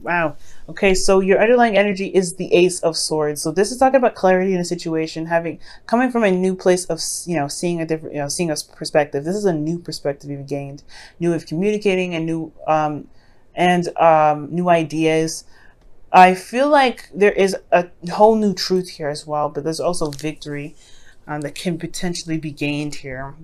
Wow. Okay, so your underlying energy is the Ace of Swords. So this is talking about clarity in a situation, coming from a new place of seeing a different, seeing a perspective. This is a new perspective you've gained, new way of communicating, and new ideas. I feel like there is a whole new truth here as well, but there's also victory that can potentially be gained here.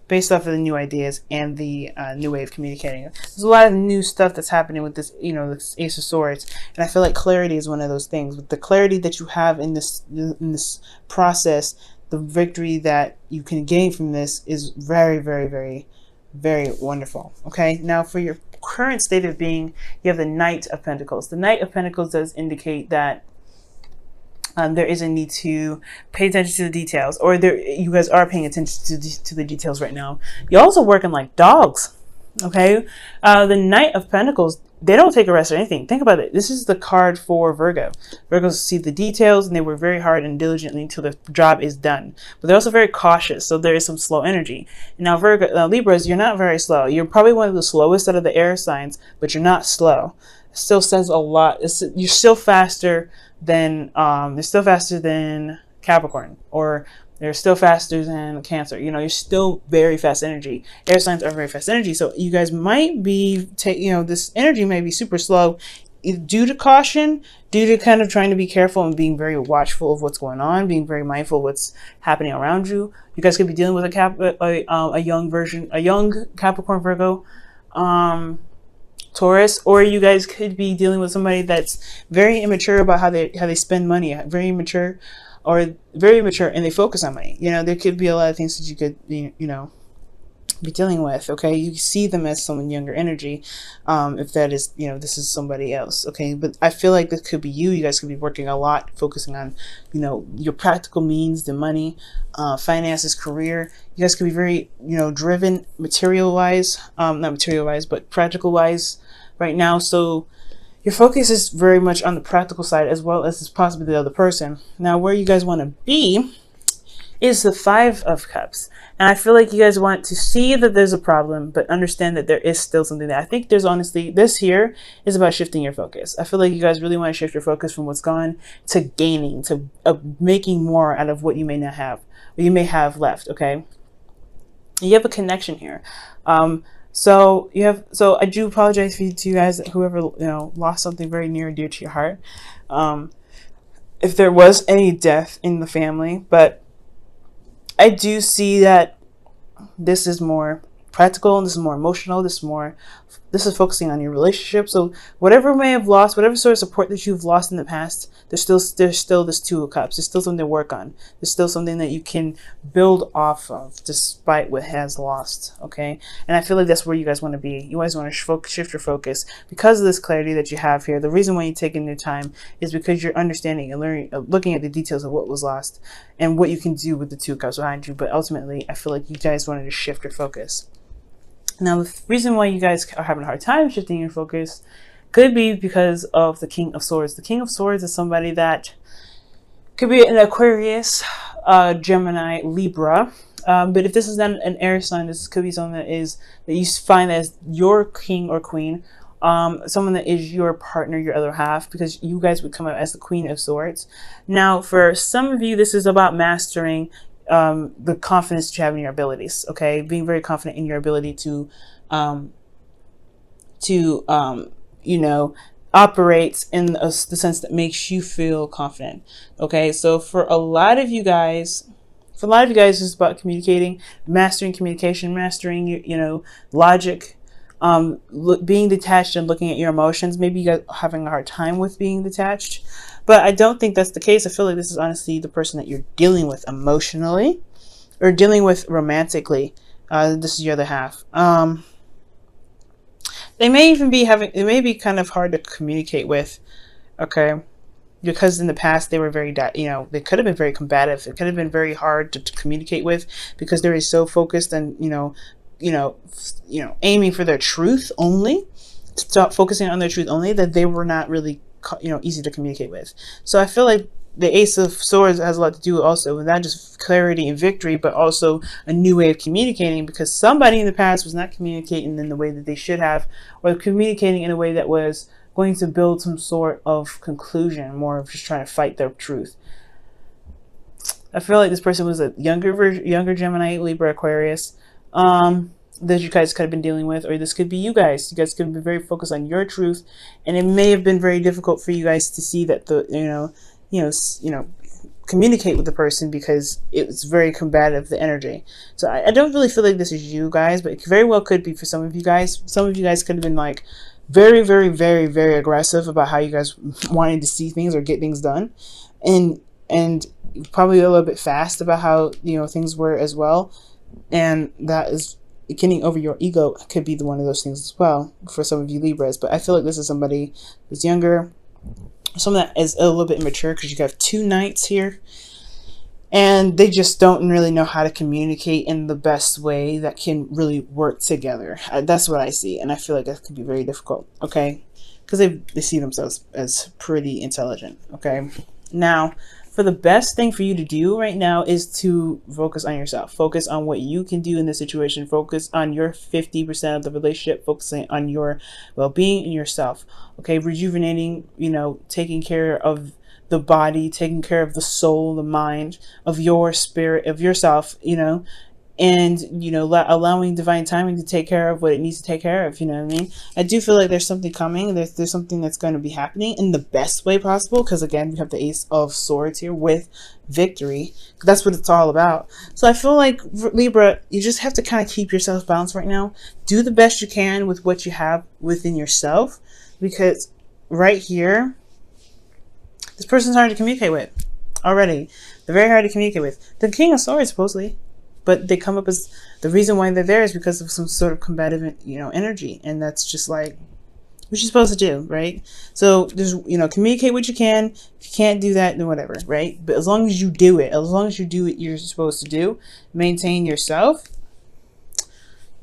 Based off of the new ideas and the new way of communicating. There's a lot of new stuff that's happening with this, this Ace of Swords, and I feel like clarity is one of those things. With the clarity that you have in this process, the victory that you can gain from this is very, very, very, very wonderful. Okay, now for your current state of being, you have the Knight of Pentacles. The Knight of Pentacles does indicate that there is a need to pay attention to the details, or you guys are paying attention to the details right now. You're also working like dogs. Okay, the Knight of Pentacles, they don't take a rest or anything. Think about it. This is the card for Virgo. Virgos see the details, and they work very hard and diligently until the job is done. But they're also very cautious, so there is some slow energy. Now, Libras, you're not very slow. You're probably one of the slowest out of the air signs, but you're not slow. It still says a lot. You're still faster than Capricorn, or they're still faster than Cancer. You're still very fast energy. Air signs are very fast energy, so you guys might be this energy may be super slow due to caution, due to kind of trying to be careful and being very watchful of what's going on, being very mindful of what's happening around you. You guys could be dealing with a young Capricorn, Virgo, Taurus, or you guys could be dealing with somebody that's very immature about how they spend money, very immature, and they focus on money. There could be a lot of things that you could be dealing with. Okay, you see them as someone younger energy, if that is this is somebody else. Okay, but I feel like this could be you. You guys could be working a lot, focusing on your practical means, the money, finances, career. You guys could be very driven material wise, not material wise, but practical wise right now. So your focus is very much on the practical side, as well as possibly the other person. Now, where you guys want to be is the Five of Cups. And I feel like you guys want to see that there's a problem, but understand that there is still something there. I think there's honestly, this here is about shifting your focus. I feel like you guys really want to shift your focus from what's gone to gaining, to making more out of what you may not have, or you may have left. Okay. You have a connection here. So I do apologize to you guys, whoever lost something very near and dear to your heart. If there was any death in the family, but I do see that this is more practical, and this is more emotional, this is focusing on your relationship. So whatever you may have lost, whatever sort of support that you've lost in the past, there's still this Two of Cups. There's still something to work on. There's still something that you can build off of despite what has lost. Okay, and I feel like that's where you guys want to be. You guys want to shift your focus because of this clarity that you have here. The reason why you're taking your time is because you're understanding and learning, looking at the details of what was lost and what you can do with the Two of Cups behind you. But ultimately, I feel like you guys wanted to shift your focus. Now, the reason why you guys are having a hard time shifting your focus could be because of the King of Swords. The King of Swords is somebody that could be an Aquarius, Gemini, Libra. But if this is not an air sign, this could be something that you find as your king or queen, someone that is your partner, your other half, because you guys would come out as the Queen of Swords. Now, for some of you, this is about mastering the confidence that you have in your abilities. Okay, being very confident in your ability to operate in the sense that makes you feel confident. Okay, so for a lot of you guys, it's about communicating, mastering communication, mastering logic, being detached and looking at your emotions. Maybe you guys are having a hard time with being detached, but I don't think that's the case. I feel like this is honestly the person that you're dealing with emotionally or dealing with romantically. This is your other half. They may be kind of hard to communicate with. Okay, because in the past they were very, they could have been very combative. It could have been very hard to communicate with because they were so focused on, aiming for their truth only, stop focusing on their truth only, that they were not really, easy to communicate with. So I feel like the Ace of Swords has a lot to do also with not just clarity and victory, but also a new way of communicating, because somebody in the past was not communicating in the way that they should have, or communicating in a way that was going to build some sort of conclusion, more of just trying to fight their truth. I feel like this person was a younger Gemini, Libra, Aquarius, that you guys could have been dealing with, or this could be you guys. You guys could have been very focused on your truth, and it may have been very difficult for you guys to see that communicate with the person, because it's very combative, the energy. So I don't really feel like this is you guys, but it very well could be for some of you guys. Some of you guys could have been like very, very, very, very aggressive about how you guys wanted to see things or get things done, and probably a little bit fast about how things were as well, and that is getting over your ego could be one of those things as well for some of you Libras. But I feel like this is somebody who's younger, someone that is a little bit immature, because you have 2 knights here, and they just don't really know how to communicate in the best way that can really work together. That's what I see, and I feel like that could be very difficult, okay, because they see themselves as pretty intelligent. Okay, now for the best thing for you to do right now is to focus on yourself. Focus on what you can do in this situation. Focus on your 50% of the relationship. Focusing on your well-being and yourself. Okay, rejuvenating, taking care of the body, taking care of the soul, the mind, of your spirit, of yourself, and allowing divine timing to take care of what it needs to take care of. You know what I mean? I do feel like there's something coming. There's something that's going to be happening in the best way possible, because again, we have the Ace of Swords here with victory. That's what it's all about. So I feel like, Libra, you just have to kind of keep yourself balanced right now. Do the best you can with what you have within yourself, because right here, this person's hard to communicate with already. They're very hard to communicate with. The King of Swords, supposedly. But they come up as the reason why they're there is because of some sort of combative, energy. And that's just like what you're supposed to do, right? So just, communicate what you can. If you can't do that, then whatever, right? But as long as you do it, as long as you do what you're supposed to do, maintain yourself,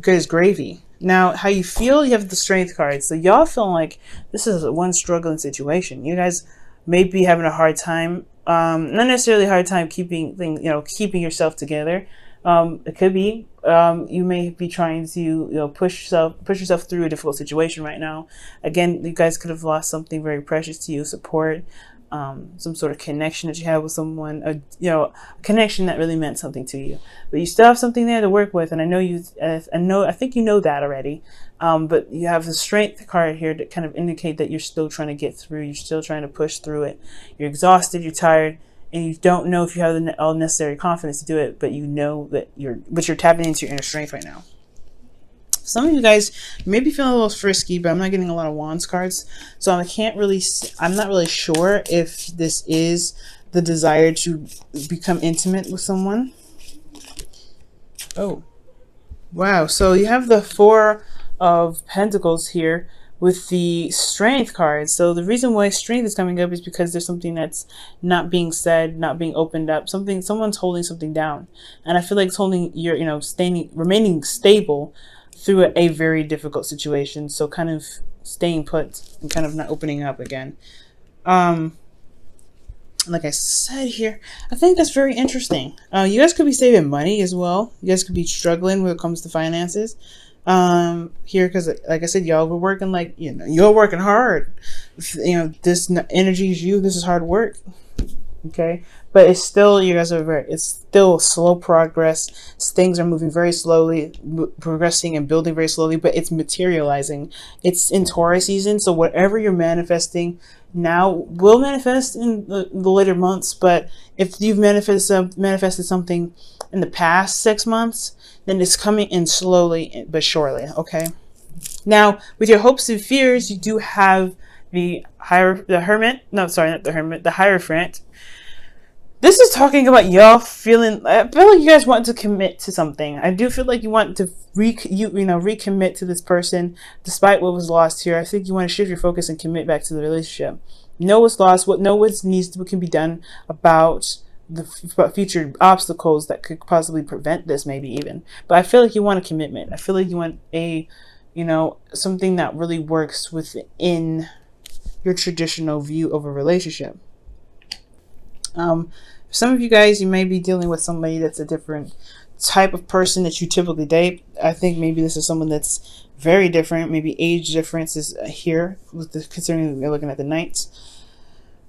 good as gravy. Now, how you feel, you have the Strength card. So y'all feeling like this is one struggling situation. You guys may be having a hard time, not necessarily a hard time keeping things, keeping yourself together. It could be you may be trying to push yourself through a difficult situation right now. Again, you guys could have lost something very precious to you, support, some sort of connection that you have with someone, a connection that really meant something to you. But you still have something there to work with, and I think you know that already. But you have the Strength card here to kind of indicate that you're still trying to get through. You're still trying to push through it. You're exhausted. You're tired. And you don't know if you have all necessary confidence to do it, but you know that you're tapping into your inner strength right now. Some of you guys may be feeling a little frisky, but I'm not getting a lot of Wands cards, so I'm not really sure if this is the desire to become intimate with someone. Oh, wow! So you have the Four of Pentacles here with the Strength card. So the reason why Strength is coming up is because there's something that's not being said, not being opened up. Someone's holding something down, and I feel like it's holding your, remaining stable through a very difficult situation. So kind of staying put and kind of not opening up again. Like I said here, I think that's very interesting. You guys could be saving money as well. You guys could be struggling when it comes to finances. Here, because like I said, y'all were working you're working hard. This energy is you. This is hard work. Okay, but it's still, you guys are it's still slow progress. Things are moving very slowly, progressing and building very slowly, but it's materializing. It's in Taurus season, so whatever you're manifesting now will manifest in the later months. But if you've manifested something in the past 6 months, then it's coming in slowly but surely. Okay, now with your hopes and fears, you do have the Hermit. No, sorry, not the Hermit. The Hierophant. This is talking about y'all feeling. I feel like you guys want to commit to something. I do feel like you want to recommit to this person despite what was lost here. I think you want to shift your focus and commit back to the relationship. Know what's lost. What can be done about the future obstacles that could possibly prevent this, maybe even. But I feel like you want a commitment. I feel like you want something that really works within your traditional view of a relationship. Some of you guys, you may be dealing with somebody that's a different type of person that you typically date. I think maybe this is someone that's very different. Maybe age difference is here with the, considering we're looking at the knights.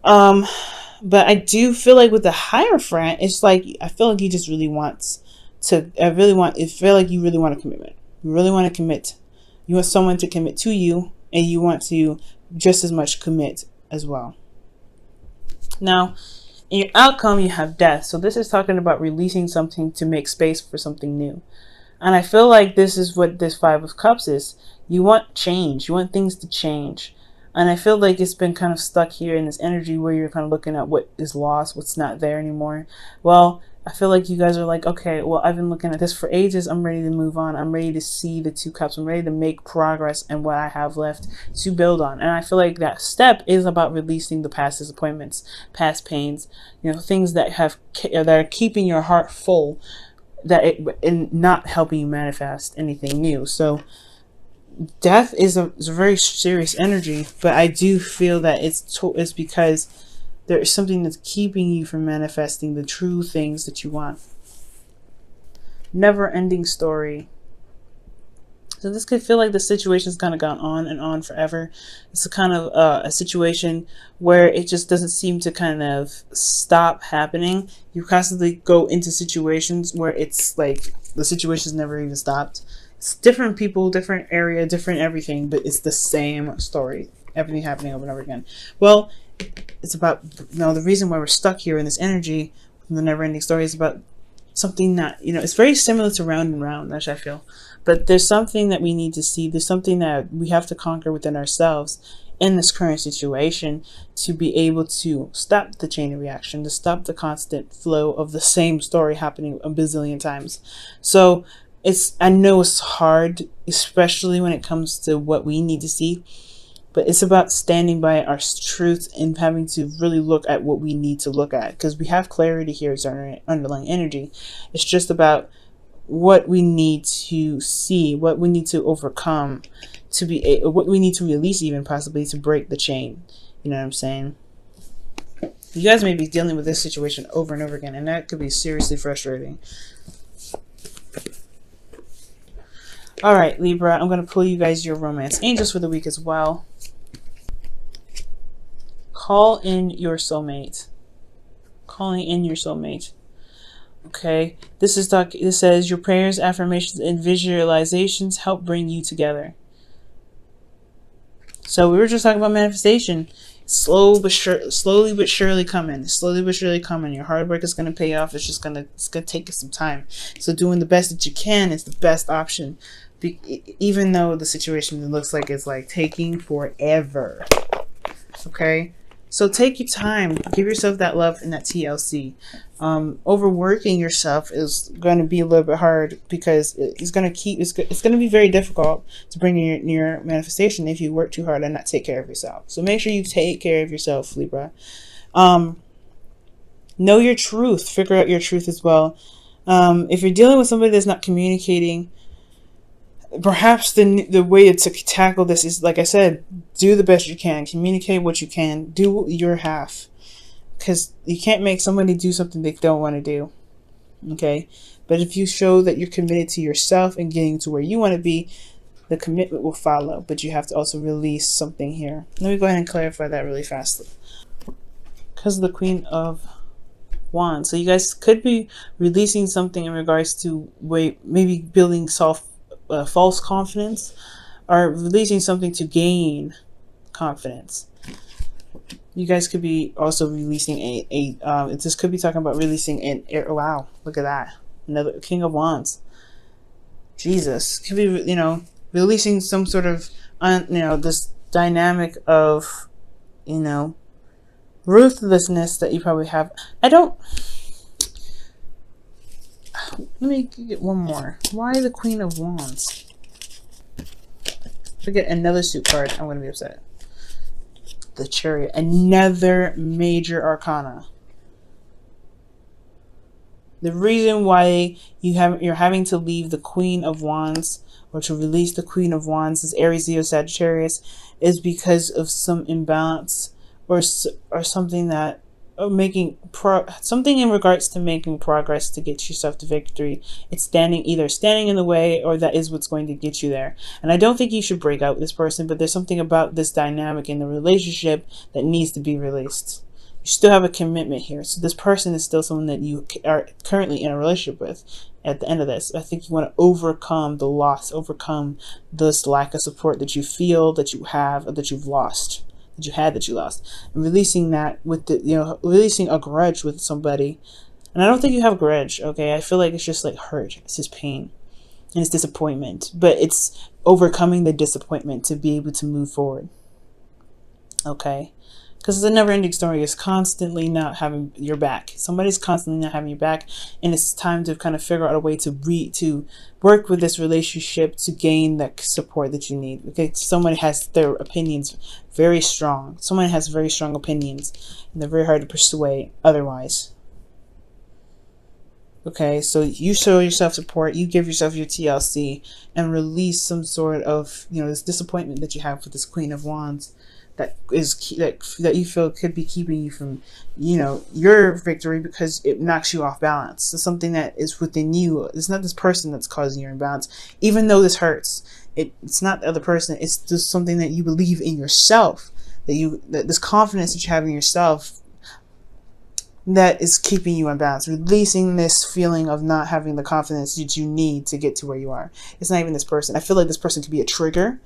But I do feel like with the Hierophant, it's like I feel like he just really wants to. I feel like you really want a commitment. You really want to commit. You want someone to commit to you, and you want to just as much commit as well. Now, in your outcome, you have death. So this is talking about releasing something to make space for something new. And I feel like this is what this Five of Cups is. You want change. You want things to change. And I feel like it's been kind of stuck here in this energy where you're kind of looking at what is lost, what's not there anymore. Well, I feel like you guys are like, okay, well, I've been looking at this for ages. I'm ready to move on. I'm ready to see the Two Cups. I'm ready to make progress and what I have left to build on. And I feel like that step is about releasing the past disappointments, past pains, things that are keeping your heart full, and not helping you manifest anything new. So death is a very serious energy, but I do feel that it's because there is something that's keeping you from manifesting the true things that you want. Never-ending story. So this could feel like the situation's kind of gone on and on forever. It's a kind of a situation where it just doesn't seem to kind of stop happening. You constantly go into situations where it's like the situation's never even stopped. It's different people, different area, different everything, but it's the same story. Everything happening over and over again. Well, it's about, the reason why we're stuck here in this energy, the never-ending story, is about something that, it's very similar to round and round, that's what I feel. But there's something that we need to see. There's something that we have to conquer within ourselves in this current situation to be able to stop the chain of reaction, to stop the constant flow of the same story happening a bazillion times. So I know it's hard, especially when it comes to what we need to see. But it's about standing by our truth and having to really look at what we need to look at, because we have clarity here as our underlying energy. It's just about what we need to see, what we need to overcome, what we need to release, even possibly to break the chain. You know what I'm saying? You guys may be dealing with this situation over and over again, and that could be seriously frustrating. All right, Libra, I'm going to pull you guys your romance angels for the week as well. Call in your soulmate. Calling in your soulmate. Okay, this says your prayers, affirmations, and visualizations help bring you together. So we were just talking about manifestation. Slowly but surely coming. Slowly but surely coming. Your hard work is going to pay off. It's going to take some time. So doing the best that you can is the best option. Even though the situation looks like it's like taking forever. Okay? So take your time. Give yourself that love and that TLC. Overworking yourself is going to be a little bit hard, because it's going to be very difficult to bring your manifestation if you work too hard and not take care of yourself. So make sure you take care of yourself, Libra. Know your truth. Figure out your truth as well. If you're dealing with somebody that's not communicating, perhaps the way to tackle this is, like I said, do the best you can. Communicate what you can. Do your half. Because you can't make somebody do something they don't want to do. Okay? But if you show that you're committed to yourself and getting to where you want to be, the commitment will follow. But you have to also release something here. Let me go ahead and clarify that really fastly. Because of the Queen of Wands. So you guys could be releasing something in regards to maybe building false confidence, or releasing something to gain confidence. You guys could be also releasing this could be talking about releasing wow, look at that, another King of Wands. Jesus, could be releasing some sort of this dynamic of ruthlessness that you probably have. Let me get one more. Why the Queen of Wands? If I get another suit card, I'm going to be upset. The Chariot. Another major arcana. The reason why you're having to leave the Queen of Wands, or to release the Queen of Wands, is Aries, Leo, Sagittarius, is because of some imbalance or something that something in regards to making progress to get yourself to victory. It's either standing in the way, or that is what's going to get you there. And I don't think you should break out with this person, but there's something about this dynamic in the relationship that needs to be released. You still have a commitment here. So this person is still someone that you are currently in a relationship with. At the end of this, I think you want to overcome the loss, overcome this lack of support that you feel that you have, or that you've lost, that you lost, and releasing that with releasing a grudge with somebody. And I don't think you have a grudge, okay? I feel like it's just like hurt, it's just pain, and it's disappointment, but it's overcoming the disappointment to be able to move forward, okay? Because it's a never-ending story. It's constantly not having your back. Somebody's constantly not having your back, and it's time to kind of figure out a way to work with this relationship to gain that support that you need. Okay, someone has their opinions very strong. Someone has very strong opinions, and they're very hard to persuade otherwise. Okay, so you show yourself support, you give yourself your TLC, and release some sort of, this disappointment that you have with this Queen of Wands. That you feel could be keeping you from, your victory, because it knocks you off balance. It's something that is within you. It's not this person that's causing your imbalance. Even though this hurts, it's not the other person. It's just something that you believe in yourself. That this confidence that you have in yourself that is keeping you unbalanced. Releasing this feeling of not having the confidence that you need to get to where you are. It's not even this person. I feel like this person could be a trigger.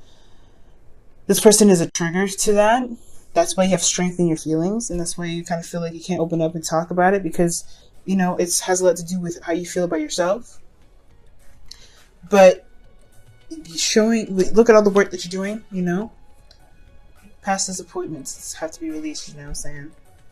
This person is a trigger to that. That's why you have strength in your feelings, and that's why you kind of feel like you can't open up and talk about it, because, it has a lot to do with how you feel about yourself. But look at all the work that you're doing, past disappointments have to be released, you know what I'm saying?